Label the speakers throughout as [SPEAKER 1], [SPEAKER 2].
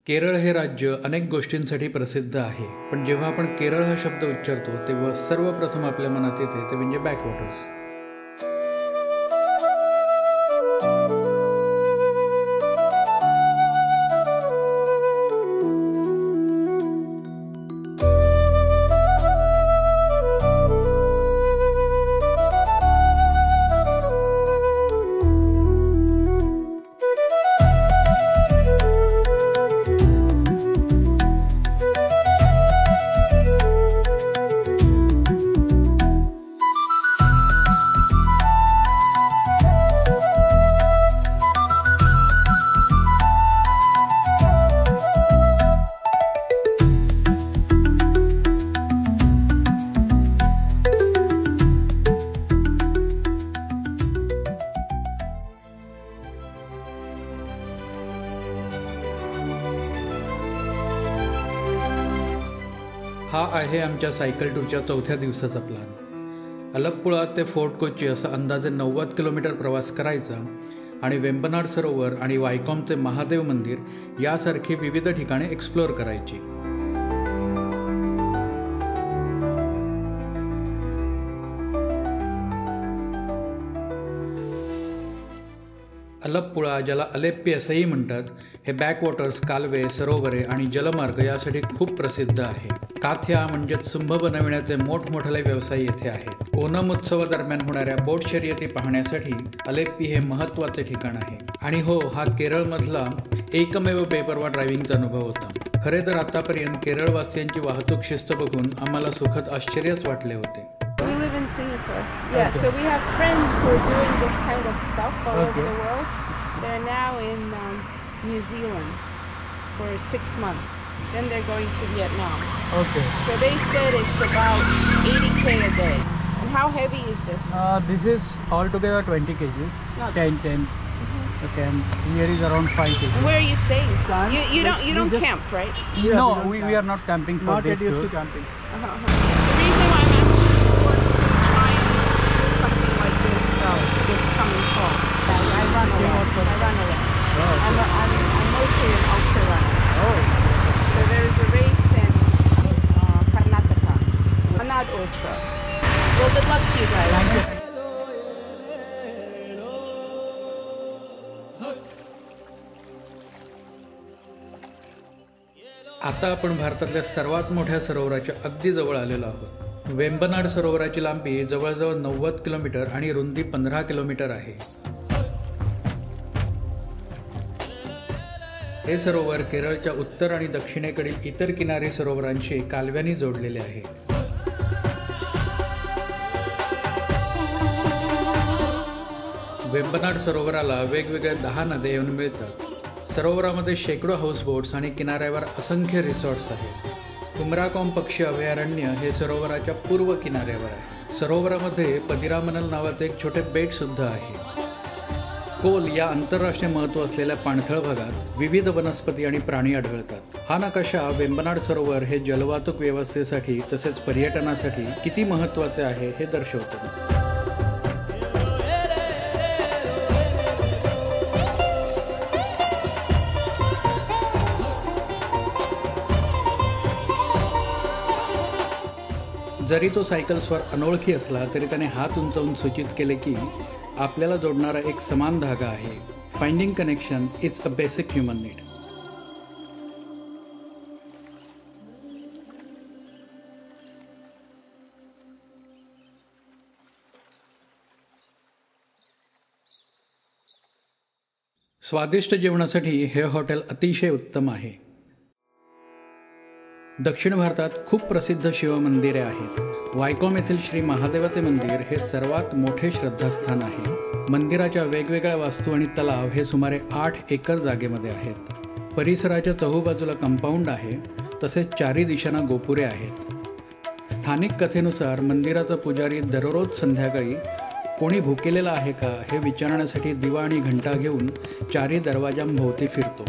[SPEAKER 1] केरळ हे राज्य अनेक गोष्टींसाठी प्रसिद्ध आहे, पण जेव्हा आपण केरळ हा शब्द उच्चारतो तेव्हा सर्वप्रथम आपल्या मनात येते ते म्हणजे बॅकवॉटर्स. हा आहे आमच्या सायकल टूरच्या चौथ्या दिवसाचा प्लॅन. अलप्पुळा ते फोर्ट कोची असा अंदाजे 90 किलोमीटर प्रवास करायचा आणि वेम्बनाड सरोवर आणि वायकॉमचे महादेव मंदिर यासारखी विविध ठिकाणे एक्सप्लोअर करायची. अलप्पुळा, ज्याला अलेप्पी असंही म्हणतात, हे बॅकवॉटर्स, कालवे, सरोवरे आणि जलमार्ग यासाठी खूप प्रसिद्ध आहे. काथ्या म्हणजेच सुंभ बनविण्याचे मोठमोठाले व्यवसाय येथे आहेत. ओणम उत्सवादरम्यान होणाऱ्या बोट शर्यती पाहण्यासाठी अलेप्पी हे महत्त्वाचे ठिकाण आहे. आणि हो, हा केरळमधला एकमेव बेपर्वा ड्रायव्हिंगचा अनुभव होता. खरे तर आतापर्यंत केरळवासियांची वाहतूक शिस्त बघून आम्हाला सुखद आश्चर्यच वाटले होते.
[SPEAKER 2] We live in Singapore. Yeah, okay. So we have friends who are doing this kind of stuff all over the world. They're now in New Zealand for 6 months. Then they're going to Vietnam.
[SPEAKER 3] Okay.
[SPEAKER 2] So they said it's about 80K a day. And how heavy is this?
[SPEAKER 3] This is altogether 20 kgs.
[SPEAKER 2] Okay.
[SPEAKER 3] 10. Okay, and here is around 5 kg.
[SPEAKER 2] And where are you staying? You don't camp, right?
[SPEAKER 3] Yeah, no, we are not camping for
[SPEAKER 4] not
[SPEAKER 3] this tour.
[SPEAKER 4] camping.
[SPEAKER 2] The reason why I'm asking was to try and do something like this coming fall. I run a lot.
[SPEAKER 3] Oh, okay.
[SPEAKER 2] I'm mostly an ultra runner.
[SPEAKER 3] Oh.
[SPEAKER 2] So there's a race in Karnataka. I'm not ultra. Well, good luck to you guys.
[SPEAKER 3] Thank you.
[SPEAKER 1] आता आपण भारतातल्या सर्वात मोठ्या सरोवराच्या अगदी जवळ आलेलो आहोत. वेम्बनाड सरोवराची लांबी जवळजवळ 90 किलोमीटर आणि रुंदी 15 किलोमीटर आहे. हे सरोवर केरळच्या उत्तर आणि दक्षिणेकडील इतर किनारी सरोवरांशी कालव्यांनी जोडलेले आहे. वेम्बनाड सरोवराला वेगवेगळ्या 10 नद्या येऊन मिळतात. सरोवरामध्ये शेकडो हाऊसबोट्स आणि किनाऱ्यावर असंख्य रिसॉर्ट्स आहेत. कुमराकॉम पक्षी अभयारण्य हे सरोवराच्या पूर्व किनाऱ्यावर आहे. सरोवरामध्ये पदिरामनल नावाचे एक छोटे बेटसुद्धा आहे. कोल या आंतरराष्ट्रीय महत्त्व असलेल्या पाणथळ भागात विविध वनस्पती आणि प्राणी आढळतात. हा नकाशा वेम्बनाड सरोवर हे जलवाहतूक व्यवस्थेसाठी तसेच पर्यटनासाठी किती महत्त्वाचे आहे हे दर्शवतो. जरी तो सायकल्सवर अनोळखी असला तरी त्याने हात उंचावून सूचित केले की आपल्याला जोडणारा एक समान धागा आहे. Finding connection is a basic human need. स्वादिष्ट जेवणासाठी हे हॉटेल अतिशय उत्तम आहे. दक्षिण भारतात खूप प्रसिद्ध शिवमंदिरे आहेत. वायकॉम येथील श्री महादेवाचे मंदिर हे सर्वात मोठे श्रद्धास्थान आहे. मंदिराच्या वेगवेगळ्या वास्तू आणि तलाव हे सुमारे 8 एकर जागेमध्ये आहेत. परिसराच्या चहूबाजूला कंपाऊंड आहे, तसेच 4 दिशांना गोपुरे आहेत. स्थानिक कथेनुसार मंदिराचा पुजारी दररोज संध्याकाळी कोणी भुकेलेला आहे का हे विचारण्यासाठी दिवा आणि घंटा घेऊन 4 दरवाजांभोवती फिरतो.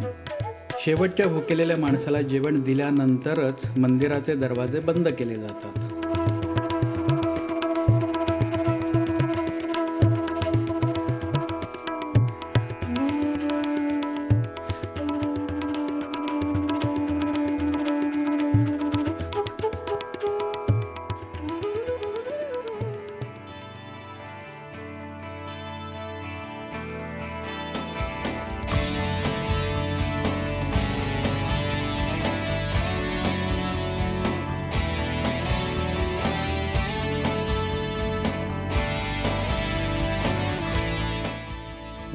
[SPEAKER 1] शेवटच्या भुकेलेल्या माणसाला जेवण दिल्यानंतरच मंदिराचे दरवाजे बंद केले जातात.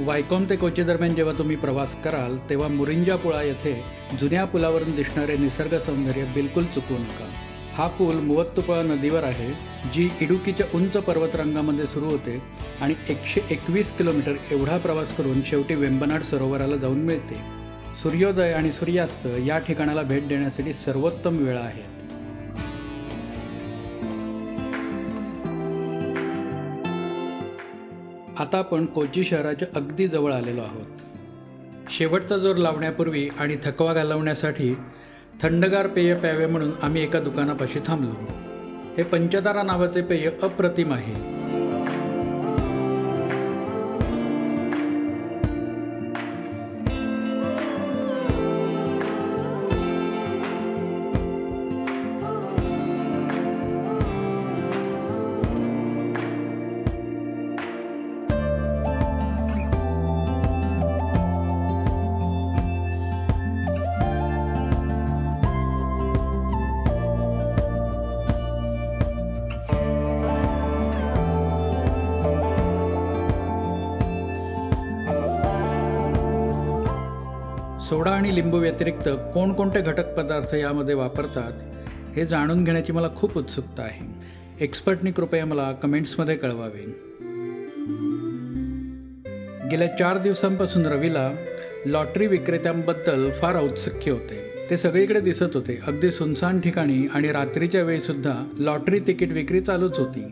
[SPEAKER 1] वायकॉम ते कोची दरम्यान जेव्हा तुम्ही प्रवास कराल तेव्हा मुरिंजापुळा येथे जुन्या पुलावरून दिसणारे निसर्ग सौंदर्य बिलकुल चुकवू नका. हा पूल मुवत्तुपुळा नदीवर आहे, जी इडुकीच्या उंच पर्वतरांगामध्ये सुरू होते आणि 121 किलोमीटर एवढा प्रवास करून शेवटी वेंबनाड सरोवराला जाऊन मिळते. सूर्योदय आणि सूर्यास्त या ठिकाणाला भेट देण्यासाठी सर्वोत्तम वेळा आहेत. आता आपण कोची शहराच्या अगदी जवळ आलेलो आहोत. शेवटचा जोर लावण्यापूर्वी आणि थकवा घालवण्यासाठी थंडगार पेय प्यावे म्हणून आम्ही एका दुकानापाशी थांबलो. हे पंचतारा नावाचे पेय अप्रतिम आहे. सोडा आणि लिंबू व्यतिरिक्त कोणकोणते घटक पदार्थ यामध्ये वापरतात हे जाणून घेण्याची मला खूप उत्सुकता आहे. एक्सपर्टनी कृपया मला कमेंट्समध्ये कळवावे. गेल्या 4 दिवसांपासून रवीला लॉटरी विक्रेत्यांबद्दल फार औत्सुक्य होते. ते सगळीकडे दिसत होते, अगदी सुनसान ठिकाणी, आणि रात्रीच्या वेळीसुद्धा लॉटरी तिकीट विक्री चालूच होती.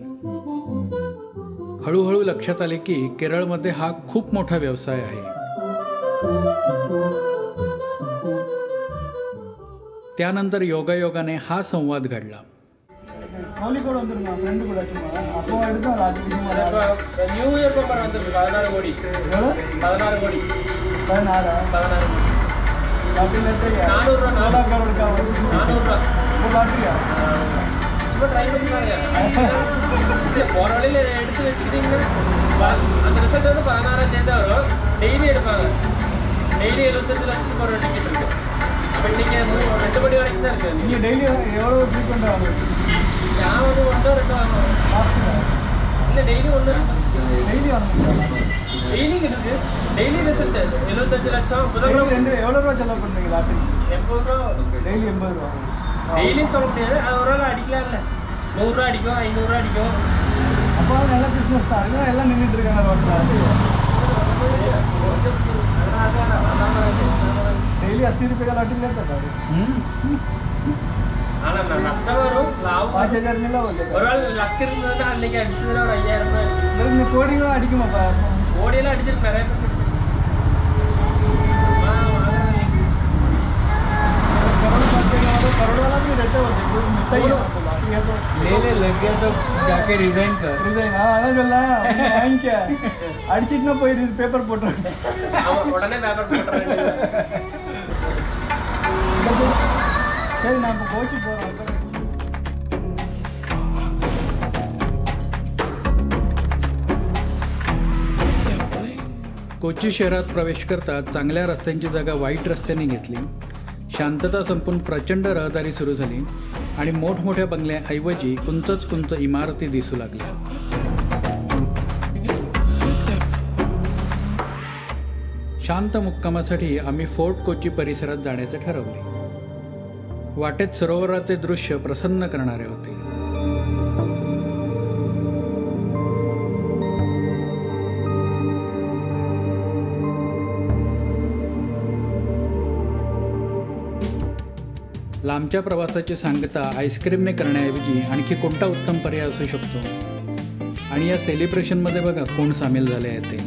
[SPEAKER 1] हळूहळू लक्षात आले की केरळमध्ये हा खूप मोठा व्यवसाय आहे. त्यानंतर योगायोगाने हा संवाद घडला.
[SPEAKER 4] न्यू इयर पेपर वंदिरुक्कु 16 कोटी 16 कोटी 16 சும்மா ட்ரை பண்ணி பாருங்க. போகிற வழியில் எடுத்து வச்சுக்கிட்டீங்கன்னா அந்த ரிசல்ட் வந்து 16ஆம் தேதி வரும். டெய்லி எடுப்பாங்க. டெய்லி 75 லட்சத்துக்கு ஒரு டிக்கெட் இருக்கு. அப்போ நீங்கள் 2 மணி வரைக்கும் தான் இருக்குது. நீங்கள் டெய்லி எவ்வளோ ஃப்ரீக்வெண்ட்டாக வாங்குவீங்க? நான் வந்து 1 2 வாங்குவேன். இல்லை டெய்லி 1 டெய்லி வாங்குவீங்க? டெய்லி இருக்குது. டெய்லி ரிசல்ட் 75 லட்சம். புதன்கிழமை எவ்வளோ ரூபா செலவு பண்ணுறீங்க லாட்டரி? 80 ரூபா. டெய்லி 80 ரூபா. டெய்லியும் சொல்ல முடியாது. அது ஒரு நாள் அடிக்கலாம். இல்லை 100 ரூபா அடிக்கும், 500 ரூபா அடிக்கும். அப்போ நல்ல பிஸ்னஸ் தான். அதெல்லாம் எல்லாம் நின்றுட்டு இருக்காங்க ரோட்டில். डेली 80 रुपये का लॉटरी लेता था. ஆனால் நான் நஷ்டம் வரும், லாபம் 5000 மில்ல வருது. ஒரு ஆள் லக் இருந்ததுன்னா அன்னைக்கு அடிச்சதுன்னா ஒரு 5000 தான். இந்த கோடிலாம் அடிக்குமாப்பா? கோடியெல்லாம் அடிச்சிட்டு நிறைய பேர் करोड़ वाला भी रहता है. ले लग गया तो जाके रिजाइन कर. रिजाइन क्या அடிச்சிட்டுனா போய் பேப்பர் போட்டுறேன். உடனே பேப்பர் போட்டுறேன். சரி நான் கோச்சி போகிறேன்.
[SPEAKER 1] कोची शहरात प्रवेश करतात चांगल्या रस्त्यांची जागा वाईट रस्त्याने घेतली. शांतता संपून प्रचंड रहदारी सुरू झाली आणि मोठमोठ्या बंगल्याऐवजी उंचच उंच इमारती दिसू लागल्या. शांत मुक्कामासाठी आम्ही फोर्ट कोची परिसरात जाण्याचे ठरवले. वाटेत सरोवराचे दृश्य प्रसन्न करणारे होते. लांबच्या प्रवासाची सांगता आईस्क्रीमने करण्याऐवजी आणखी कोणता उत्तम पर्याय असू शकतो. आणि या सेलिब्रेशनमध्ये बघा कोण सामील झाले आहे ते.